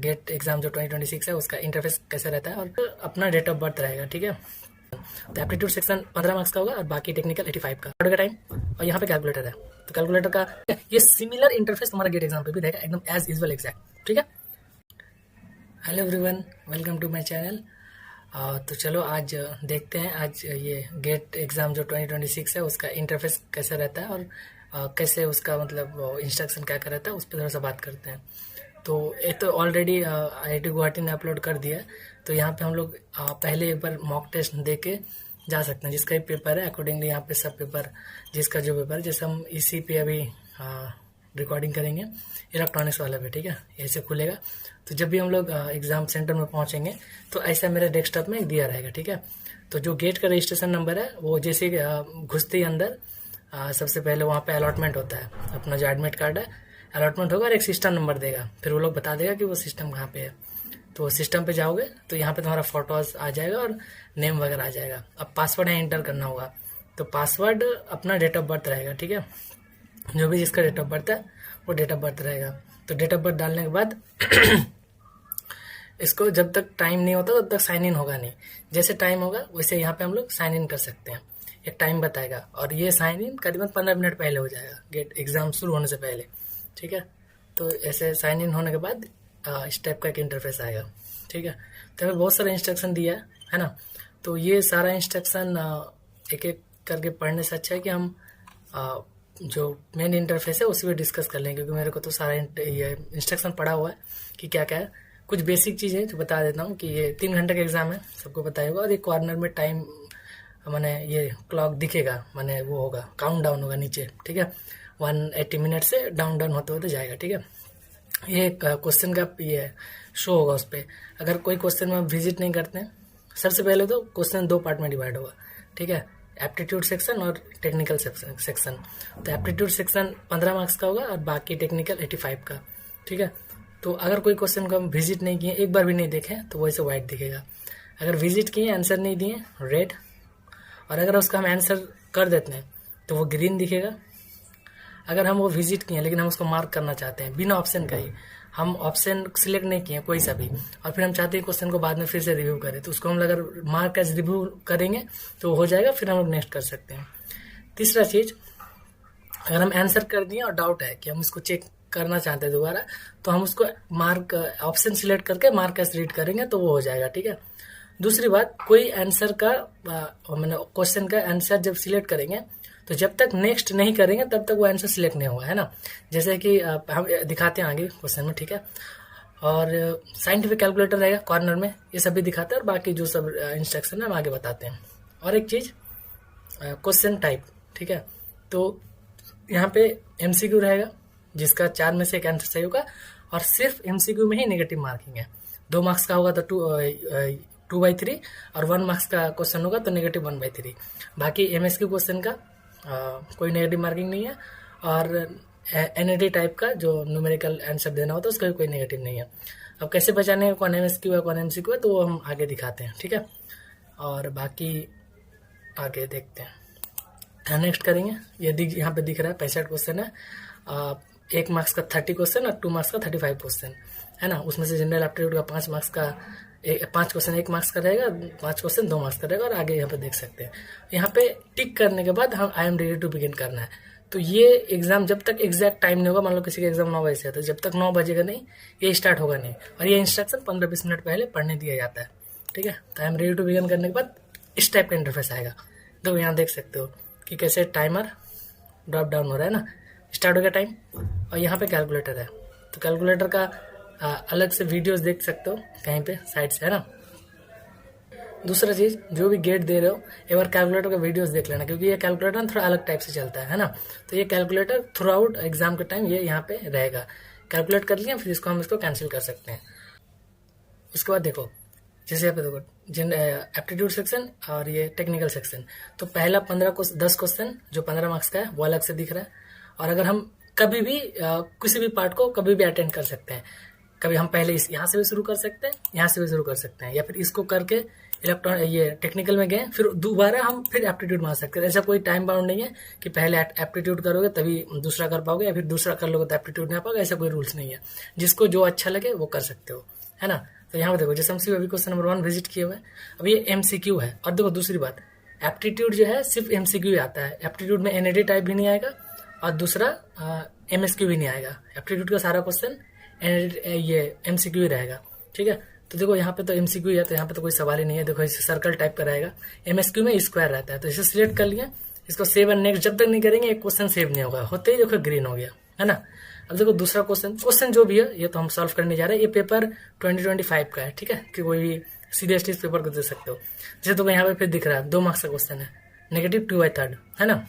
Gate exam जो 2026 है उसका इंटरफेस कैसे रहता है और अपना डेट ऑफ बर्थ रहेगा। ठीक है, तो एप्टीट्यूड सेक्शन 15 मार्क्स का होगा और बाकी टेक्निकल 85 का टाइम। और यहाँ पे कैलकुलेटर है, तो कैलकुलेटर का ये सिमिलर इंटरफेस तुम्हारा गेट एग्जाम पे भी रहेगा, एकदम एज यूजुअल एग्जैक्ट। ठीक है, hello everyone, welcome to my channel. तो चलो आज देखते हैं आज ये गेट एग्ज़ाम जो 2026 है उसका इंटरफेस कैसे रहता है और कैसे उसका मतलब इंस्ट्रक्शन क्या क्या रहता है उस पर थोड़ा सा बात करते हैं। तो ये तो ऑलरेडी IIT गुवाहाटी ने अपलोड कर दिया है, तो यहाँ पे हम लोग पहले एक बार मॉक टेस्ट दे के जा सकते हैं। जिसका भी पेपर है अकॉर्डिंगली यहाँ पे सब पेपर, जिसका जो पेपर है, जैसे हम इसी पे अभी रिकॉर्डिंग करेंगे इलेक्ट्रॉनिक्स वाला पे। ठीक है, ऐसे खुलेगा, तो जब भी हम लोग एग्ज़ाम सेंटर में पहुंचेंगे तो ऐसा मेरे डेस्कटॉप में दिया रहेगा। ठीक है, तो जो गेट का रजिस्ट्रेशन नंबर है वो जैसे घुसते ही अंदर सबसे पहले वहाँ पे अलॉटमेंट होता है, अपना जो एडमिट कार्ड है अलॉटमेंट होगा और एक सिस्टम नंबर देगा, फिर वो लोग बता देगा कि वो सिस्टम कहाँ पे है। तो सिस्टम पे जाओगे तो यहाँ पे तुम्हारा फोटोज आ जाएगा और नेम वगैरह आ जाएगा। अब पासवर्ड है एंटर करना होगा, तो पासवर्ड अपना डेट ऑफ बर्थ रहेगा। ठीक है, जो भी जिसका डेट ऑफ बर्थ है वो डेट ऑफ बर्थ रहेगा। तो डेट ऑफ बर्थ डालने के बाद इसको जब तक टाइम नहीं होता तब तक साइन इन होगा नहीं, जैसे टाइम होगा वैसे यहाँ पे हम लोग साइन इन कर सकते हैं। एक टाइम बताएगा और ये साइन इन करीबन 15 मिनट पहले हो जाएगा, गेट एग्जाम शुरू होने से पहले। ठीक है, तो ऐसे साइन इन होने के बाद इस टाइप का एक इंटरफेस आएगा। ठीक है, तो हमें बहुत सारा इंस्ट्रक्शन दिया है ना, तो ये सारा इंस्ट्रक्शन एक एक करके पढ़ने से अच्छा है कि हम जो मेन इंटरफेस है उसी पे डिस्कस कर लेंगे, क्योंकि मेरे को तो सारा ये इंस्ट्रक्शन पढ़ा हुआ है कि क्या क्या है। कुछ बेसिक चीज़ें जो बता देता हूँ कि ये 3 घंटे का एग्जाम है, सबको पता होगा। और एक कॉर्नर में टाइम माने ये क्लॉक दिखेगा, माने वो होगा काउंट डाउन होगा नीचे। ठीक है, 180 मिनट से डाउन डाउन होते होते जाएगा। ठीक है, ये क्वेश्चन का ये शो होगा उस पर। अगर कोई क्वेश्चन में विजिट नहीं करते हैं, सबसे पहले तो क्वेश्चन 2 पार्ट में डिवाइड होगा। ठीक है, एप्टीट्यूड सेक्शन और टेक्निकल सेक्शन। तो एप्टीट्यूड सेक्शन 15 मार्क्स का होगा और बाकी टेक्निकल 85 का। ठीक है, तो अगर कोई क्वेश्चन को हम विजिट नहीं किए, एक बार भी नहीं देखें, तो वैसे व्हाइट दिखेगा। अगर विजिट किए, आंसर नहीं दिए, रेड। और अगर उसका हम आंसर कर देते हैं तो वो ग्रीन दिखेगा। अगर हम वो विजिट किए लेकिन हम उसको मार्क करना चाहते हैं बिना ऑप्शन का ही, हम ऑप्शन सिलेक्ट नहीं किए कोई सा भी, और फिर हम चाहते हैं क्वेश्चन को बाद में फिर से रिव्यू करें, तो उसको हम अगर मार्क एज रिव्यू करेंगे तो हो जाएगा, फिर हम लोग नेक्स्ट कर सकते हैं। तीसरा चीज, अगर हम आंसर कर दिए और डाउट है कि हम इसको चेक करना चाहते हैं दोबारा, तो हम उसको मार्क ऑप्शन सिलेक्ट करके मार्क एज रीड करेंगे तो वो हो जाएगा। ठीक है, दूसरी बात, कोई आंसर का मैंने क्वेश्चन का आंसर जब सिलेक्ट करेंगे तो जब तक नेक्स्ट नहीं करेंगे तब तक वो आंसर सिलेक्ट नहीं होगा, है ना। जैसे कि हम दिखाते हैं आगे क्वेश्चन में। ठीक है, और साइंटिफिक कैलकुलेटर रहेगा कॉर्नर में, ये सब भी दिखाते हैं और बाकी जो सब इंस्ट्रक्शन है हम आगे बताते हैं। और एक चीज, क्वेश्चन टाइप। ठीक है, तो यहाँ पे MCQ रहेगा, जिसका 4 में से एक आंसर सही होगा, और सिर्फ MCQ में ही नेगेटिव मार्किंग है। 2 मार्क्स का होगा तो 2/3 और 1 मार्क्स का क्वेश्चन होगा तो नेगेटिव 1/3। बाकी MSQ क्वेश्चन का कोई नेगेटिव मार्किंग नहीं है, और NAT टाइप का जो न्यूमेरिकल आंसर देना होता है उसका भी कोई नेगेटिव नहीं है। अब कैसे पहचाने कौन MSQ है कौन MCQ है, तो वो हम आगे दिखाते हैं। ठीक है, और बाकी आगे देखते हैं, नेक्स्ट करेंगे। ये यहाँ पे दिख रहा है 65 क्वेश्चन है, 1 मार्क्स का 30 क्वेश्चन और 2 मार्क्स का 35 क्वेश्चन है ना। उसमें से जनरल एप्टीट्यूड का 5 मार्क्स का 5 क्वेश्चन 1 मार्क्स का रहेगा, 5 क्वेश्चन 2 मार्क्स का रहेगा। और आगे यहाँ पे देख सकते हैं, यहाँ पे टिक करने के बाद हम I am ready to begin करना है। तो ये एग्जाम जब तक एग्जैक्ट टाइम नहीं होगा, मान लो किसी का एग्जाम 9 बजे से है, तो जब तक 9 बजेगा नहीं ये स्टार्ट होगा नहीं। और ये इंस्ट्रक्शन 15-20 मिनट पहले पढ़ने दिया जाता है। ठीक है, तो I am ready to begin करने के बाद इस टाइप का इंटरफेस आएगा। तो यहाँ देख सकते हो कि कैसे टाइमर ड्रॉप डाउन हो रहा है ना, स्टार्ट हो गया टाइम। और यहाँ पे कैलकुलेटर है, तो कैलकुलेटर का अलग से वीडियोस देख सकते हो कहीं पे साइड से, है ना। दूसरा चीज, जो भी गेट दे रहे हो एक बार कैलकुलेटर का वीडियोस देख लेना, क्योंकि ये कैलकुलेटर थोड़ा अलग टाइप से चलता है ना। तो ये कैलकुलेटर थ्रू आउट एग्जाम के टाइम ये यहाँ पे रहेगा। कैलकुलेट कर लिया, फिर इसको कैंसिल कर सकते हैं। उसके बाद देखो, जैसे यहाँ पे देखो एप्टीट्यूड सेक्शन और ये टेक्निकल सेक्शन। तो पहला 10 क्वेश्चन जो 15 मार्क्स का है वो अलग से दिख रहा है। और अगर हम कभी भी किसी भी पार्ट को कभी भी अटेंड कर सकते हैं, कभी हम पहले यहाँ से भी शुरू कर सकते हैं, यहाँ से भी शुरू कर सकते हैं, या फिर इसको करके इलेक्ट्रॉन ये टेक्निकल में गए, फिर दोबारा हम फिर एप्टीट्यूड मार सकते हैं। ऐसा कोई टाइम बाउंड नहीं है कि पहले एप्टीट्यूड करोगे तभी दूसरा कर पाओगे, या फिर दूसरा कर लोगे तो एप्टीट्यूड नहीं आ पाओगे, ऐसा कोई रूल्स नहीं है। जिसको जो अच्छा लगे वो कर सकते हो, है ना। तो यहाँ पे देखो, जैसे हम सिर्फ अभी क्वेश्चन नंबर 1 विजिट किए हुए हैं, अब ये MCQ है। और देखो दूसरी बात, एप्टीट्यूड जो है सिर्फ MCQ ही आता है, एप्टीट्यूड में NAD टाइप भी नहीं आएगा, और दूसरा MSQ भी नहीं आएगा। एप्टीट्यूड का सारा क्वेश्चन ये MCQ ही रहेगा, ठीक है। तो देखो यहाँ पे तो MCQ ही है, तो यहाँ पे तो कोई सवाल ही नहीं है। देखो इसे सर्कल टाइप का रहेगा, MSQ में स्क्वायर रहता है। तो इसे सिलेक्ट कर लिया, इसको सेव एंड नेक्स्ट जब तक नहीं करेंगे एक क्वेश्चन सेव नहीं होगा, होते ही देखो ग्रीन हो गया, है ना। अब देखो दूसरा क्वेश्चन जो भी है ये तो हम सॉल्व करने जा रहे हैं। ये पेपर 2025 का है, ठीक है, कि कोई भी सीरियसली इस पेपर को दे सकते हो। जैसे तो यहाँ पे फिर दिख रहा है 2 मार्क्स का क्वेश्चन है, -2/3, है ना।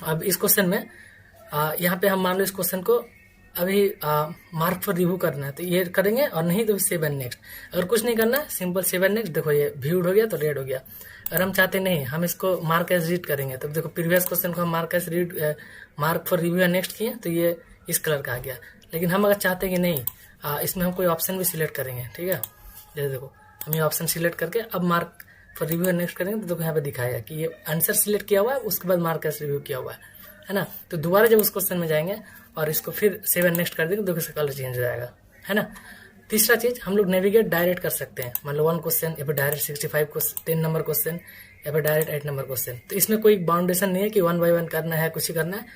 अब इस क्वेश्चन में यहाँ पे हम मान लो इस क्वेश्चन को अभी मार्क पर रिव्यू करना है, तो ये करेंगे, और नहीं तो सेव एंड नेक्स्ट। अगर कुछ नहीं करना है, सिंपल सेव एंड नेक्स्ट। देखो ये व्यूड हो गया तो रेड हो गया। अगर हम चाहते नहीं हम इसको मार्क एज रीड करेंगे, तो देखो प्रीवियस क्वेश्चन को हम mark for review and next किए, तो ये इस कलर का आ गया। लेकिन हम अगर चाहते हैं कि नहीं इसमें हम कोई ऑप्शन भी सिलेक्ट करेंगे, ठीक है। जैसे देखो हम ये ऑप्शन सिलेक्ट करके अब mark for review and next करेंगे, तो देखो यहाँ पे दिखाएगा कि ये आंसर सिलेक्ट किया हुआ है, उसके बाद मार्क एज रिव्यू किया हुआ है ना। तो दोबारा जब उस क्वेश्चन में जाएंगे और इसको फिर सेव एंड नेक्स्ट कर देंगे, तो इसका कलर चेंज हो जाएगा, है ना। तीसरा चीज, हम लोग नेविगेट डायरेक्ट कर सकते हैं। मान लो 1 क्वेश्चन, या फिर डायरेक्ट 65 को 10 नंबर क्वेश्चन, या फिर डायरेक्ट 8 नंबर क्वेश्चन। तो इसमें कोई बाउंडेशन नहीं है कि 1 बाय 1 करना है, कुछ ही करना है।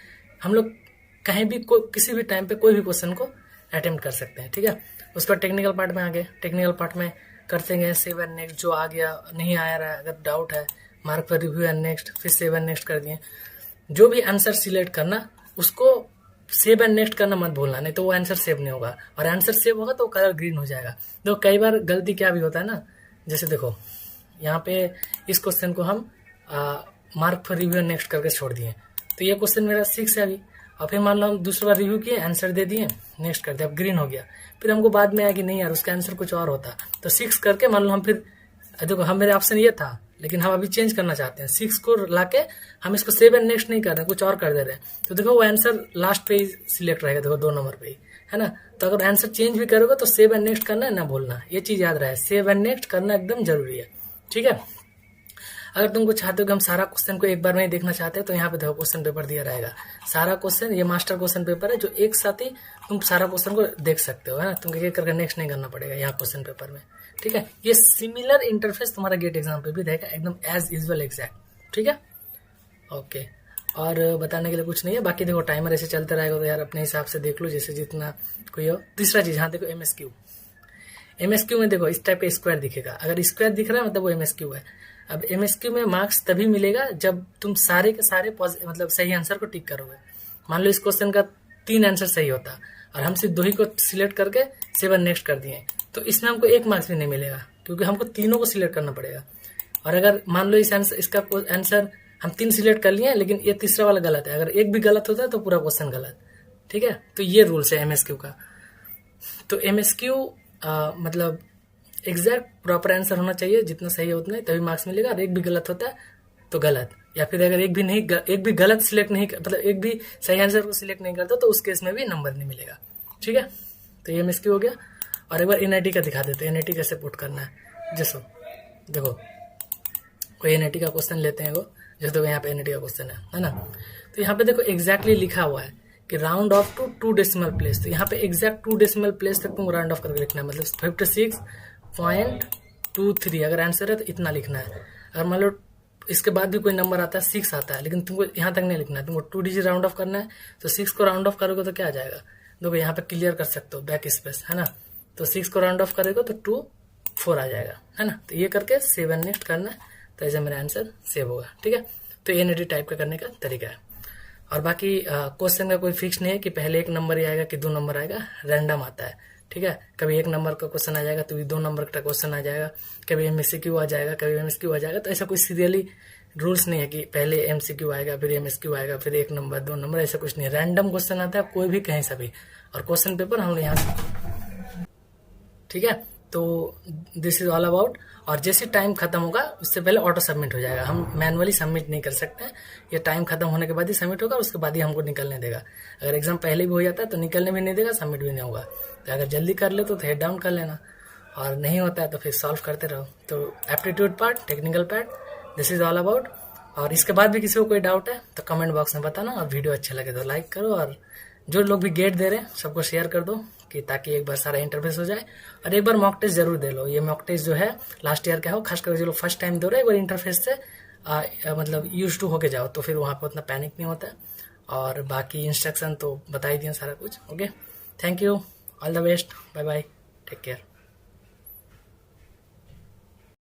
हम लोग कहीं भी किसी भी टाइम पे कोई भी क्वेश्चन को अटेम्प्ट कर सकते हैं, ठीक है। उसके बाद टेक्निकल पार्ट में आ गए। टेक्निकल पार्ट में करते हैं सेव एंड नेक्स्ट, जो आ गया नहीं आ रहा है, अगर डाउट है मार्क पर रिव्यू एंड नेक्स्ट, फिर सेव एंड नेक्स्ट कर दिए। जो भी आंसर सिलेक्ट करना उसको सेव एंड नेक्स्ट करना मत भूलना, नहीं तो वो आंसर सेव नहीं होगा, और आंसर सेव होगा तो कलर ग्रीन हो जाएगा। तो कई बार गलती क्या भी होता है ना, जैसे देखो यहाँ पे इस क्वेश्चन को हम mark for review and next करके छोड़ दिए, तो ये क्वेश्चन मेरा 6 है अभी। और फिर मान लो हम दूसरी बार रिव्यू किए, आंसर दे दिए, नेक्स्ट कर दिया, अब ग्रीन हो गया। फिर हमको बाद में आया कि नहीं यार उसका आंसर कुछ और होता, तो 6 करके मान लो हम फिर देखो हम मेरे ऑप्शन ये था, लेकिन हम अभी चेंज करना चाहते हैं। 6 को लाके हम इसको सेव एंड नेक्स्ट नहीं कर रहे, कुछ और कर दे रहे हैं, तो देखो वो आंसर लास्ट पे ही सिलेक्ट रहेगा, देखो 2 नंबर पे ही, है ना। तो अगर आंसर चेंज भी करोगे तो सेव एंड नेक्स्ट करना है, ना भूलना, ये चीज याद रहे, सेव एंड नेक्स्ट करना एकदम जरूरी है, ठीक है। अगर तुमको चाहते हो कि हम सारा क्वेश्चन को एक बार में ही देखना चाहते हैं, तो यहाँ पे देखो क्वेश्चन पेपर दिया रहेगा, सारा क्वेश्चन, ये मास्टर क्वेश्चन पेपर है, जो एक साथ ही तुम सारा क्वेश्चन को देख सकते हो, है ना। तुमको एक करके नेक्स्ट नहीं करना पड़ेगा यहाँ क्वेश्चन पेपर में, ठीक है। ये सिमिलर इंटरफेस तुम्हारा गेट एग्जाम पे भी रहेगा, एकदम एज यूजुअल एग्जैक्ट, ठीक है। ओके, और बताने के लिए कुछ नहीं है। बाकी देखो टाइमर ऐसे चलते रहेगा, तो यार अपने हिसाब से देख लो, जैसे जितना कोई हो। तीसरा चीज, हाँ देखो MSQ में देखो इस टाइप का स्क्वायर दिखेगा, अगर स्क्वायर दिख रहा है मतलब वो MSQ है। अब MSQ में मार्क्स तभी मिलेगा जब तुम सारे के सारे मतलब सही आंसर को टिक करोगे। मान लो इस क्वेश्चन का 3 आंसर सही होता और हम सिर्फ 2 ही को सिलेक्ट करके सेव एंड नेक्स्ट कर दिए, तो इसमें हमको 1 मार्क्स भी नहीं मिलेगा, क्योंकि हमको तीनों को सिलेक्ट करना पड़ेगा। और अगर मान लो इसका आंसर हम 3 सिलेक्ट कर लिए, लेकिन ये तीसरा वाला गलत है, अगर एक भी गलत होता है तो पूरा क्वेश्चन गलत, ठीक है। तो ये रूल्स है MSQ का। तो MSQ मतलब एग्जैक्ट प्रॉपर आंसर होना चाहिए, जितना सही है उतना ही, तभी मार्क्स मिलेगा। और एक भी गलत होता है तो गलत, या फिर अगर एक भी गलत सिलेक्ट नहीं, मतलब एक भी सही आंसर को सिलेक्ट नहीं करता, तो उस केस में भी नंबर नहीं मिलेगा, ठीक है। तो ये MSQ हो गया। और एक बार NIT का दिखा देते हैं, NIT कैसे पुट करना है। जैसे देखो कोई NIT का क्वेश्चन लेते हैं, वो जैसे देखो यहाँ पे NIT का क्वेश्चन है ना। तो यहाँ पे देखो एग्जैक्टली लिखा हुआ है कि round off to 2 decimal place, तो यहाँ पे एग्जैक्ट 2 डेसिमल प्लेस तक तुमको राउंड ऑफ करके लिखना है, मतलब 56.23 अगर आंसर है तो इतना लिखना है। अगर मान लो इसके बाद भी कोई नंबर आता है 6 आता है, लेकिन तुमको यहाँ तक नहीं लिखना है, तुमको 2 डिजिट राउंड ऑफ करना है, तो 6 को राउंड ऑफ करोगे तो क्या आ जाएगा, देखो यहाँ पे क्लियर कर सकते हो बैक स्पेस, है ना। तो 6 को राउंड ऑफ करेगा तो 24 आ जाएगा, है ना। तो ये करके सेव एंड नेक्स्ट करना है, तो ऐसे मेरा आंसर सेव होगा, ठीक है। तो NIT टाइप का करने का तरीका है। और बाकी क्वेश्चन का कोई फिक्स नहीं है कि पहले 1 नंबर ही आएगा कि 2 नंबर आएगा, रैंडम आता है, ठीक है। कभी 1 नंबर का क्वेश्चन आ जाएगा, कभी 2 नंबर का क्वेश्चन आ जाएगा, कभी MSQ आ जाएगा, कभी MSQ आ जाएगा। तो ऐसा कोई सीरियली रूल्स नहीं है कि पहले MCQ आएगा फिर MSQ आएगा फिर 1 नंबर 2 नंबर, ऐसा कुछ नहीं है। रैंडम क्वेश्चन आता है कोई भी कहीं से भी, और क्वेश्चन पेपर हम यहाँ से, ठीक है। तो दिस इज ऑल अबाउट। और जैसे टाइम खत्म होगा उससे पहले ऑटो सबमिट हो जाएगा, हम मैनुअली सबमिट नहीं कर सकते हैं, ये टाइम खत्म होने के बाद ही सबमिट होगा, उसके बाद ही हमको निकलने देगा। अगर एग्जाम पहले भी हो जाता है तो निकलने भी नहीं देगा, सबमिट भी नहीं होगा। तो अगर जल्दी कर ले तो हेड डाउन कर लेना। और नहीं होता है तो फिर सॉल्व करते रहो। तो aptitude part, technical part, this is all about. और इसके बाद भी किसी को कोई डाउट है तो कमेंट बॉक्स में बताना, और वीडियो अच्छा लगे तो लाइक करो, और जो लोग भी गेट दे रहे हैं सबको शेयर कर दो, कि ताकि एक बार सारा इंटरफेस हो जाए। और एक बार मॉक टेस्ट जरूर दे लो। ये मॉक टेस्ट जो है लास्ट ईयर का हो, खासकर जो लोग फर्स्ट टाइम दे रहे हैं, एक बार इंटरफेस से मतलब यूज टू होके जाओ, तो फिर वहाँ पे उतना पैनिक नहीं होता है। और बाकी इंस्ट्रक्शन तो बता ही दिया सारा कुछ। Okay, thank you, all the best, bye bye, take care.